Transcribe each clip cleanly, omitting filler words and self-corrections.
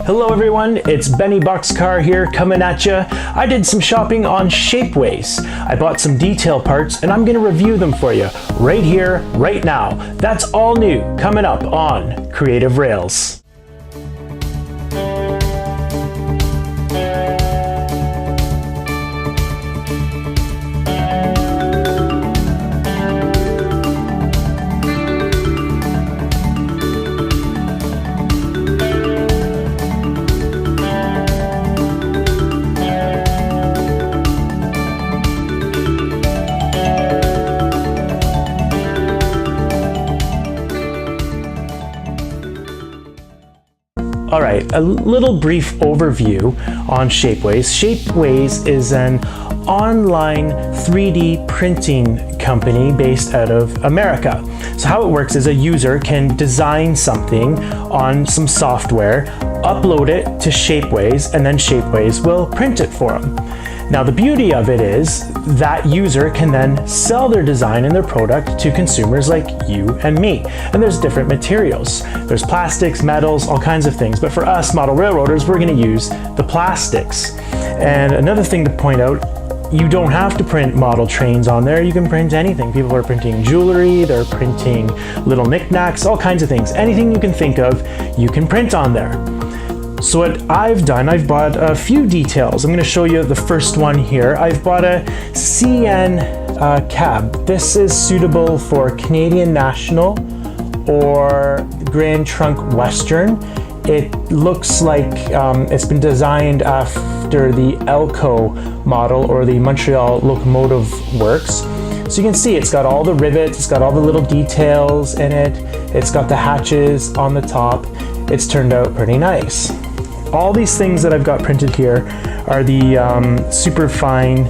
Hello everyone, it's Benny Boxcar here coming at you. I did some shopping on Shapeways. I bought some detail parts and I'm going to review them for you right here, right now. That's all new coming up on Creative Rails. All right, a little brief overview on Shapeways. Shapeways is an online 3D printing company based out of America. So how it works is a user can design something on some software, upload it to Shapeways, and then Shapeways will print it for them. Now the beauty of it is that user can then sell their design and their product to consumers like you and me. And there's different materials. There's plastics, metals, all kinds of things. But for us model railroaders, we're going to use the plastics. And another thing to point out, you don't have to print model trains on there. You can print anything. People are printing jewelry, they're printing little knickknacks, all kinds of things. Anything you can think of, you can print on there. So what I've done, I've bought a few details. I'm going to show you the first one here. I've bought a CN cab. This is suitable for Canadian National or Grand Trunk Western. It looks like it's been designed after the Elko model or the Montreal Locomotive Works. So you can see it's got all the rivets, it's got all the little details in it, it's got the hatches on the top. It's turned out pretty nice. All these things that I've got printed here are the super fine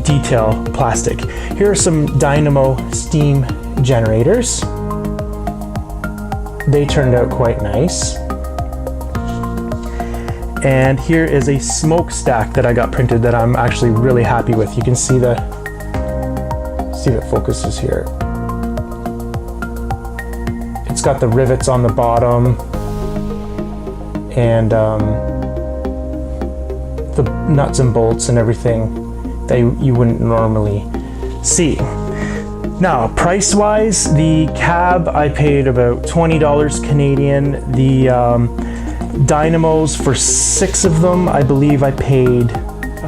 detail plastic. Here are some dynamo steam generators. They turned out quite nice. And here is a smokestack that I got printed that I'm actually really happy with. You can see if it focuses here. It's got the rivets on the bottom and the nuts and bolts and everything that you wouldn't normally see. Now, price-wise, the cab I paid about $20 Canadian. The dynamos for 6 of them, I believe I paid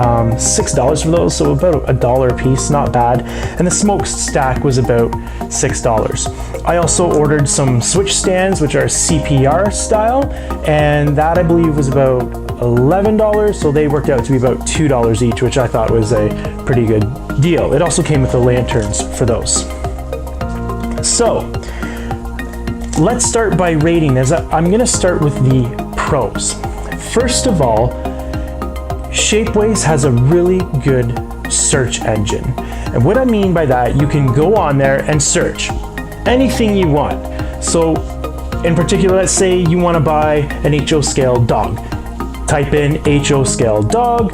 $6 for those, so about $1 a piece, not bad. And the smokestack was about $6. I also ordered some switch stands, which are CPR style, and that I believe was about $11, so they worked out to be about $2 each, which I thought was a pretty good deal. It also came with the lanterns for those. So let's start by rating this. I'm going to start with the pros. First of all, Shapeways has a really good search engine. And what I mean by that, you can go on there and search anything you want. So in particular, let's say you want to buy an HO scale dog. Type in HO scale dog,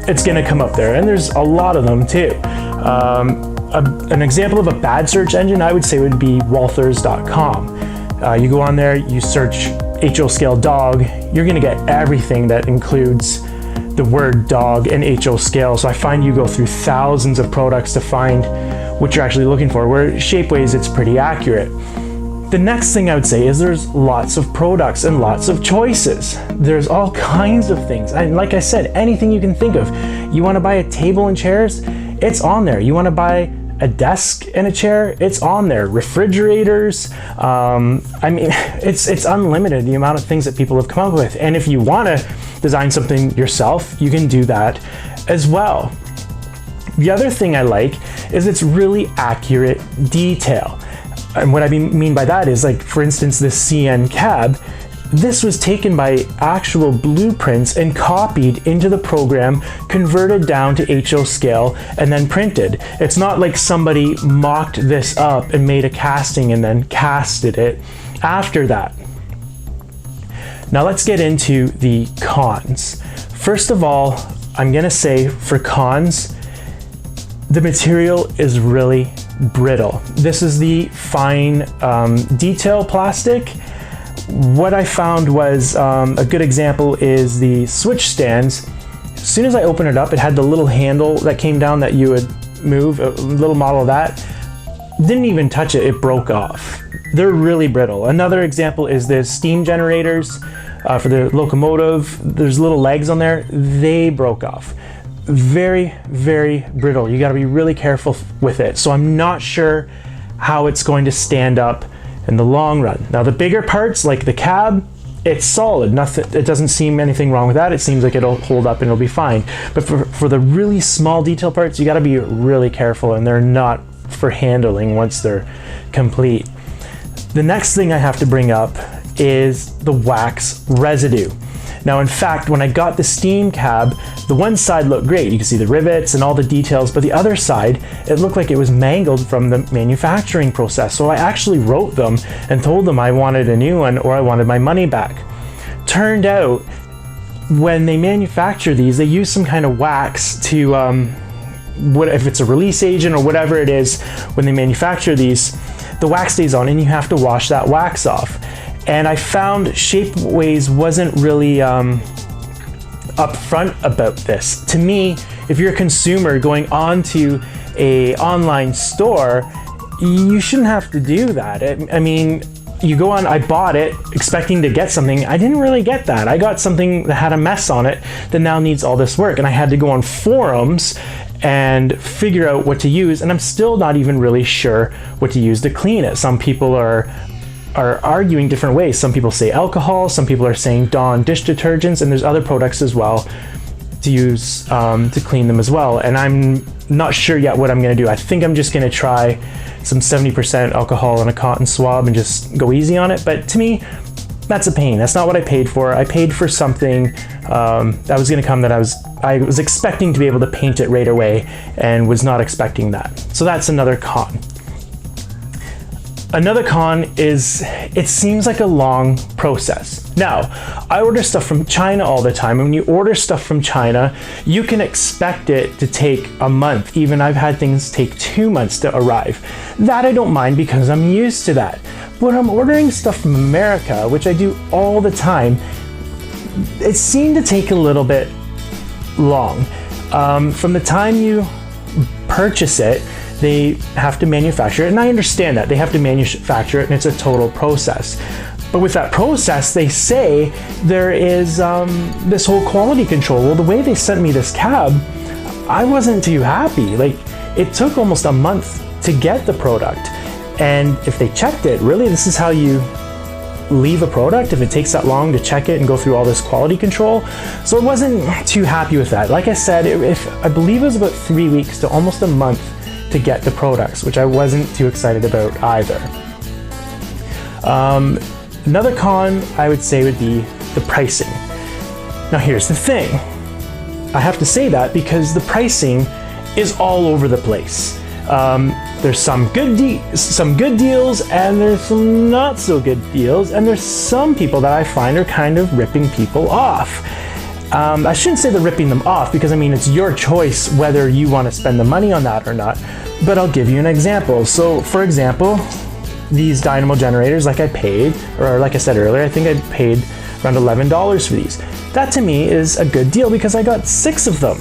it's going to come up there. And there's a lot of them too. An example of a bad search engine I would say would be walthers.com. You go on there, you search HO scale dog, you're going to get everything that includes the word dog and HO scale. So I find you go through thousands of products to find what you're actually looking for, where Shapeways it's pretty accurate. The next thing I would say is there's lots of products and lots of choices. There's all kinds of things. And like I said, anything you can think of. You want to buy a table and chairs? It's on there. You want to buy a desk and a chair? It's on there. Refrigerators. I mean, it's unlimited, the amount of things that people have come up with. And if you want to design something yourself, you can do that as well. The other thing I like is it's really accurate detail. And what I mean by that is, like, for instance, this CN cab, this was taken by actual blueprints and copied into the program, converted down to HO scale, and then printed. It's not like somebody mocked this up and made a casting and then casted it after that. Now let's get into the cons. First of all, I'm gonna say for cons, the material is really brittle. This is the fine detail plastic. what I found was a good example is the switch stands. As soon as I opened it up, it had the little handle that came down that you would move, a little model of that. Didn't even touch it, it broke off. They're really brittle. Another example is the steam generators for the locomotive. There's little legs on there, they broke off. Very, very brittle. You gotta be really careful with it. So I'm not sure how it's going to stand up in the long run. Now the bigger parts, like the cab, it's solid. Nothing, it doesn't seem anything wrong with that. It seems like it'll hold up and it'll be fine. But for the really small detail parts, you gotta be really careful, and they're not for handling once they're complete. The next thing I have to bring up is the wax residue. Now, in fact, when I got the steam cab, the one side looked great. You can see the rivets and all the details, but the other side, it looked like it was mangled from the manufacturing process. So I actually wrote them and told them I wanted a new one or I wanted my money back. Turned out, when they manufacture these, they use some kind of wax to, if it's a release agent or whatever it is, when they manufacture these, the wax stays on and you have to wash that wax off. And I found Shapeways wasn't really upfront about this. To me, if you're a consumer going onto an online store, you shouldn't have to do that. I mean, you go on, I bought it expecting to get something. I didn't really get that. I got something that had a mess on it that now needs all this work. And I had to go on forums and figure out what to use. And I'm still not even really sure what to use to clean it. Some people are arguing different ways. Some people say alcohol, some people are saying Dawn dish detergents, and there's other products as well to use to clean them as well. And I'm not sure yet what I'm gonna do. I think I'm just gonna try some 70% alcohol in a cotton swab and just go easy on it. But to me, that's a pain. That's not what I paid for. I paid for something that was gonna come that I was expecting to be able to paint it right away and was not expecting that. So that's another con. Another con is it seems like a long process. Now, I order stuff from China all the time, and when you order stuff from China, you can expect it to take a month. Even I've had things take 2 months to arrive. That I don't mind because I'm used to that. But I'm ordering stuff from America, which I do all the time, it seemed to take a little bit long. From the time you purchase it, they have to manufacture it, and I understand that. They have to manufacture it, and it's a total process. But with that process, they say there is this whole quality control. Well, the way they sent me this cab, I wasn't too happy. Like, it took almost a month to get the product. And if they checked it, really, this is how you leave a product, if it takes that long to check it and go through all this quality control. So I wasn't too happy with that. Like I said, I believe it was about 3 weeks to almost a month to get the products, which I wasn't too excited about either. Another con I would say would be the pricing. Now here's the thing. I have to say that because the pricing is all over the place. There's some good deals, and there's some not so good deals, and there's some people that I find are kind of ripping people off. I shouldn't say they're ripping them off because I mean it's your choice whether you want to spend the money on that or not, but I'll give you an example. So for example, these dynamo generators, like I paid, or like I said earlier, I think I paid around $11 for these. That to me is a good deal because I got 6 of them.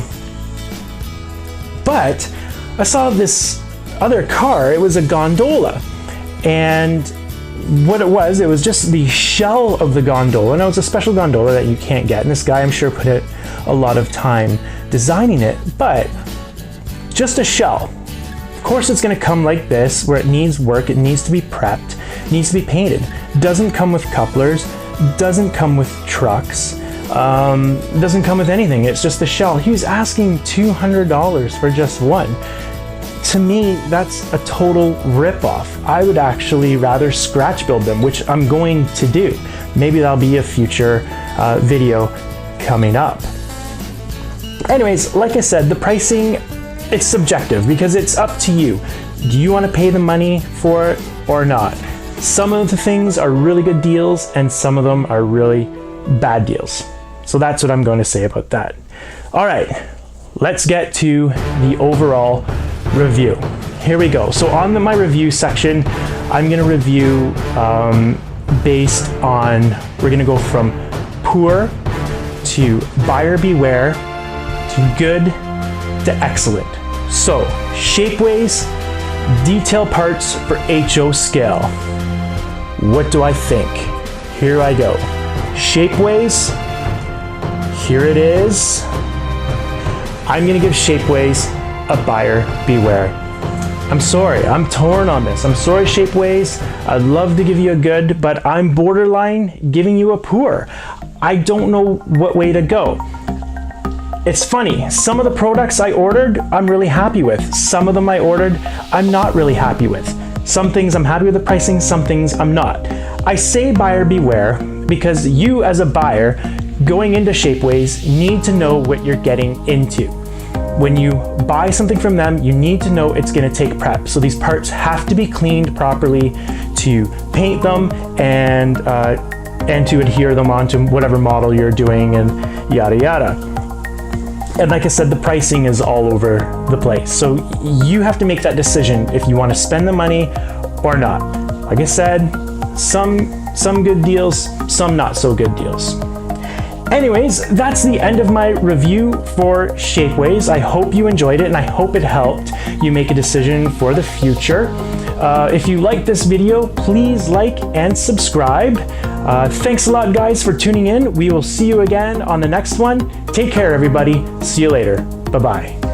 But I saw this other car, it was a gondola, and what it was just the shell of the gondola. Now it's a special gondola that you can't get, and this guy I'm sure put a lot of time designing it, but just a shell. Of course it's going to come like this, where it needs work, it needs to be prepped, it needs to be painted. Doesn't come with couplers, doesn't come with trucks, doesn't come with anything. It's just the shell. He was asking $200 for just one. To me, that's a total rip-off. I would actually rather scratch build them, which I'm going to do. Maybe that'll be a future video coming up. Anyways, like I said, the pricing, it's subjective because it's up to you. Do you want to pay the money for it or not? Some of the things are really good deals and some of them are really bad deals. So that's what I'm going to say about that. All right, let's get to the overall review. Here we go. So on my review section, I'm going to review based on, we're gonna go from poor to buyer beware to good to excellent. So, Shapeways, detail parts for HO scale. What do I think? Here I go. Shapeways, here it is. I'm gonna give Shapeways a buyer beware. I'm sorry, I'm torn on this. I'm sorry, Shapeways. I'd love to give you a good, but I'm borderline giving you a poor. I don't know what way to go. It's funny, some of the products I ordered, I'm really happy with. Some of them I ordered, I'm not really happy with. Some things I'm happy with the pricing, some things I'm not. I say buyer beware because you as a buyer going into Shapeways need to know what you're getting into. When you buy something from them, you need to know it's gonna take prep. So these parts have to be cleaned properly to paint them and to adhere them onto whatever model you're doing and yada yada. And like I said, the pricing is all over the place. So you have to make that decision if you wanna spend the money or not. Like I said, some good deals, some not so good deals. Anyways, that's the end of my review for Shapeways. I hope you enjoyed it and I hope it helped you make a decision for the future. If you like this video, please like and subscribe. Thanks a lot, guys, for tuning in. We will see you again on the next one. Take care, everybody. See you later. Bye-bye.